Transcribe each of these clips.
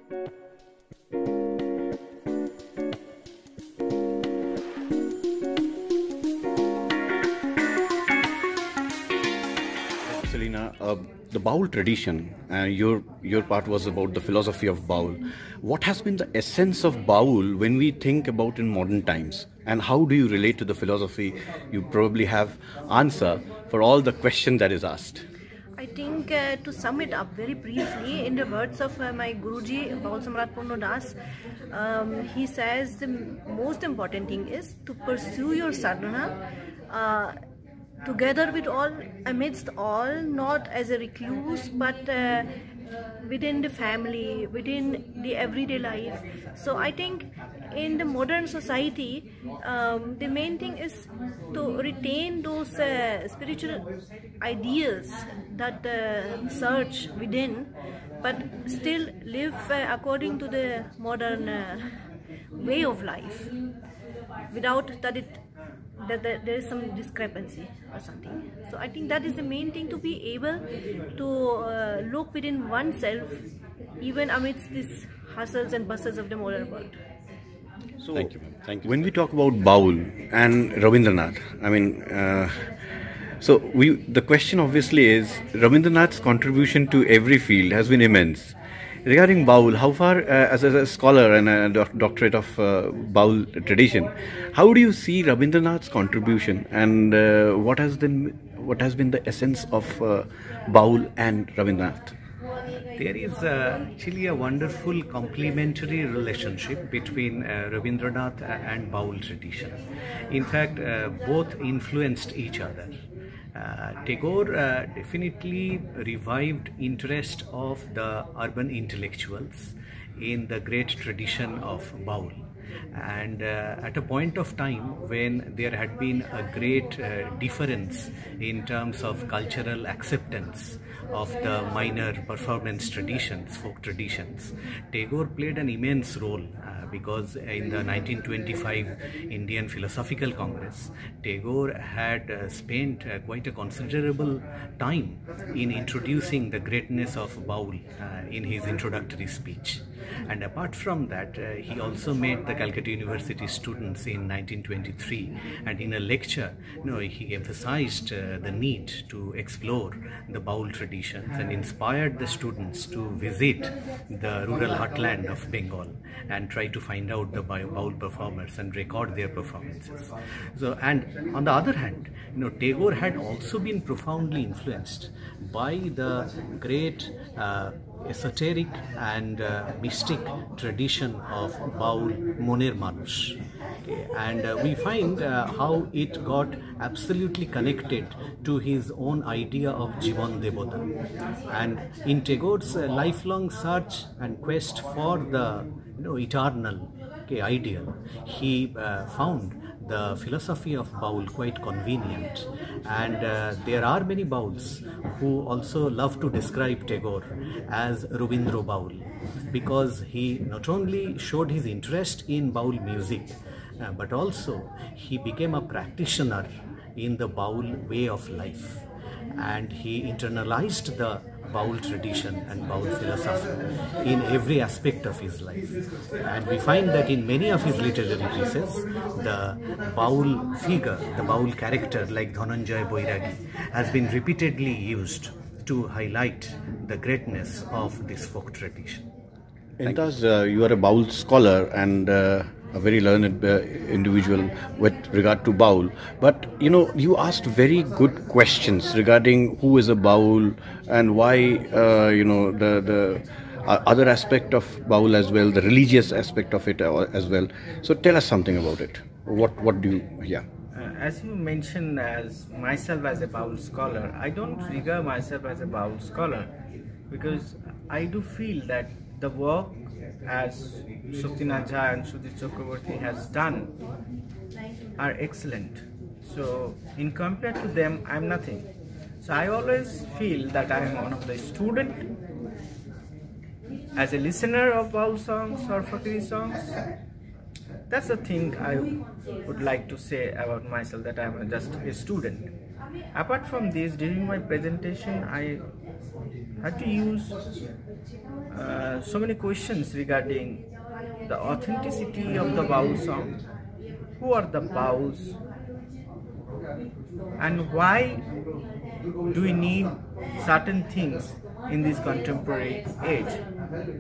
Selena, the Baul tradition, your part was about the philosophy of Baul. What has been the essence of Baul when we think about in modern times? And how do you relate to the philosophy? You probably have answer for all the question that is asked. I think to sum it up very briefly, in the words of my Guruji, Baul Samrat Punno Das, he says the most important thing is to pursue your sadhana together with all, amidst all, not as a recluse, but within the family, within the everyday life. So I think in the modern society, the main thing is to retain those spiritual ideals that search within, but still live according to the modern way of life, without that there is some discrepancy or something. So I think that is the main thing, to be able to look within oneself even amidst these hustles and bustles of the modern world. So, thank you. Thank you. When we talk about Baul and Rabindranath, I mean, the question obviously is, Rabindranath's contribution to every field has been immense. Regarding Baul, how far, as a scholar and a doctorate of Baul tradition, how do you see Rabindranath's contribution, and what has been the essence of Baul and Rabindranath? There is actually a wonderful complementary relationship between Rabindranath and Baul tradition. In fact, both influenced each other. Tagore definitely revived interest of the urban intellectuals in the great tradition of Baul. And at a point of time when there had been a great difference in terms of cultural acceptance of the minor performance traditions, folk traditions, Tagore played an immense role because in the 1925 Indian Philosophical Congress, Tagore had spent quite a considerable time in introducing the greatness of Baul in his introductory speech. And apart from that, he also made the Calcutta University students in 1923, and in a lecture, he emphasized the need to explore the Baul traditions and inspired the students to visit the rural heartland of Bengal and try to find out the Baul performers and record their performances. So, and on the other hand, Tagore had also been profoundly influenced by the great esoteric and mystic tradition of Baul Moner Manush. Okay. And we find how it got absolutely connected to his own idea of Jivan Devata. And in Tagore's lifelong search and quest for the eternal ideal, he found the philosophy of Baul quite convenient, and there are many Bauls who also love to describe Tagore as Rabindra Baul, because he not only showed his interest in Baul music, but also he became a practitioner in the Baul way of life, and he internalized the Baul tradition and Baul philosophy in every aspect of his life. And we find that in many of his literary pieces, the Baul figure, the Baul character like Dhananjay Bairagi has been repeatedly used to highlight the greatness of this folk tradition. Intaz, you are a Baul scholar and a very learned individual with regard to Baul, but you asked very good questions regarding who is a Baul and why the other aspect of Baul as well, the religious aspect of it as well. So tell us something about it. What do you, yeah. As you mentioned, as myself as a Baul scholar, I don't regard myself as a Baul scholar because I do feel that the work as Shaktinath Jha and Sudhir Chakraborty has done are excellent. So in compared to them, I'm nothing. So I always feel that I am one of the student. As a listener of Baul songs or Fakiri songs, that's the thing I would like to say about myself, that I'm just a student. Apart from this, during my presentation, I had to use so many questions regarding the authenticity of the Baul song. Who are the Bauls? And why do we need certain things in this contemporary age?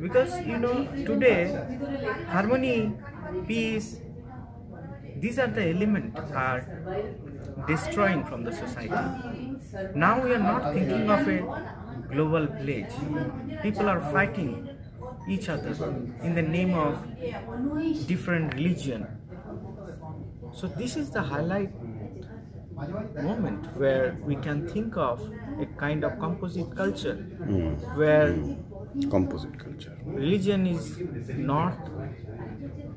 Because today harmony, peace, these are the elements are destroying from the society. Now we are not thinking of a global village. People are fighting each other in the name of different religion. So this is the highlight moment where we can think of a kind of composite culture where Composite culture. religion is not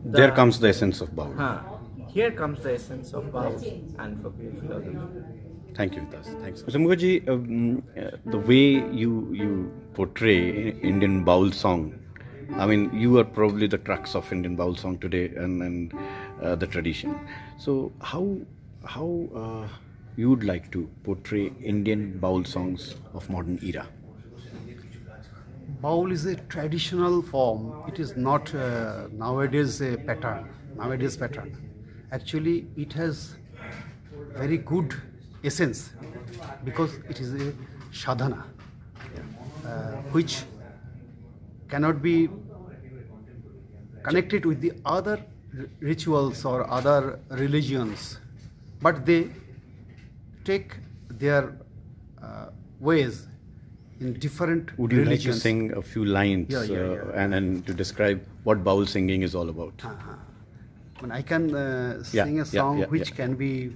There comes the essence of Baul. Here comes the essence of Baul and folk philosophy. Thank you, Vitas. Thanks. Mr. Mukherjee, the way you portray Indian Baul song, I mean, you are probably the crux of Indian Baul song today and the tradition. So how you would like to portray Indian Baul songs of modern era? Baul is a traditional form. It is not nowadays a pattern. Actually, it has very good essence because it is a sadhana, which cannot be connected with the other rituals or other religions, but they take their ways in different Would you religions. like to sing a few lines Yeah. And to describe what Baul singing is all about? I can sing a song which yeah. can be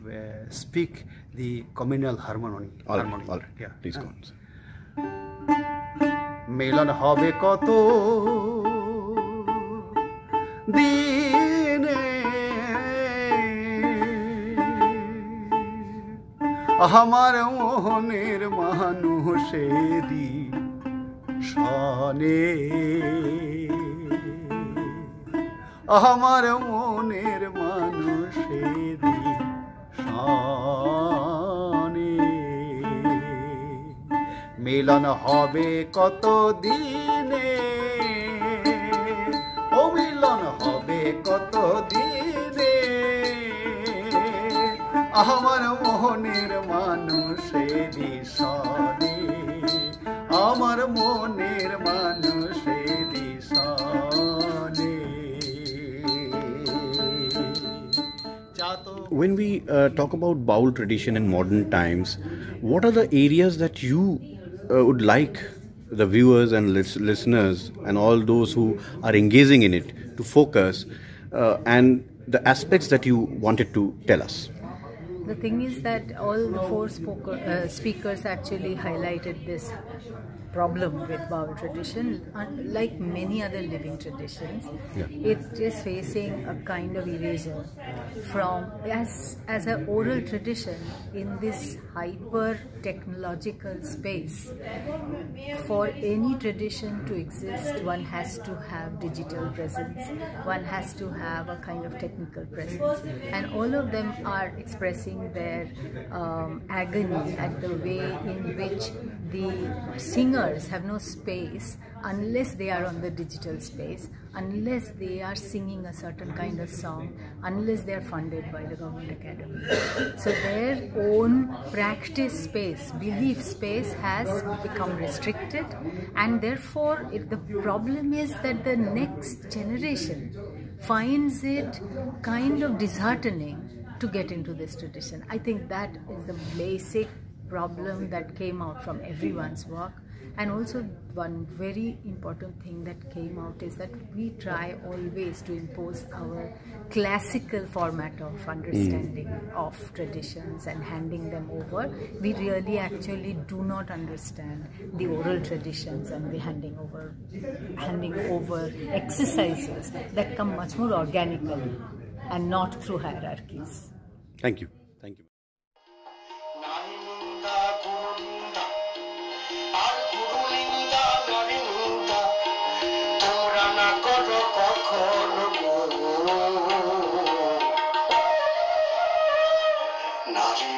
speak the communal harmony. All right. Yeah. Please go on. মিলন হবে কত দিনে আমার মোহনের মানুষেরি সনে আমার মনের মানুষেরি সনে মিলন হবে কত দিনে ও মিলন হবে কত দিনে আমার মোহনের মানুষেরি সনে আমার মনের মানুষেরি সনে When we talk about Baul tradition in modern times, what are the areas that you would like the viewers and listeners and all those who are engaging in it to focus and the aspects that you wanted to tell us? The thing is that all the four speakers actually highlighted this problem with Baul tradition. Like many other living traditions, it is facing a kind of erasure from as an oral tradition in this hyper technological space. For any tradition to exist, one has to have digital presence, one has to have a kind of technical presence, and all of them are expressing their agony at the way in which the singers have no space unless they are on the digital space, unless they are singing a certain kind of song, unless they are funded by the government academy. So their own practice space, belief space has become restricted, and therefore the problem is that the next generation finds it kind of disheartening to get into this tradition. I think that is the basic problem that came out from everyone's work. And also one very important thing that came out is that we try always to impose our classical format of understanding of traditions and handing them over. We really actually do not understand the oral traditions and the handing over exercises that come much more organically and not through hierarchies. Thank you. Thank you. নারী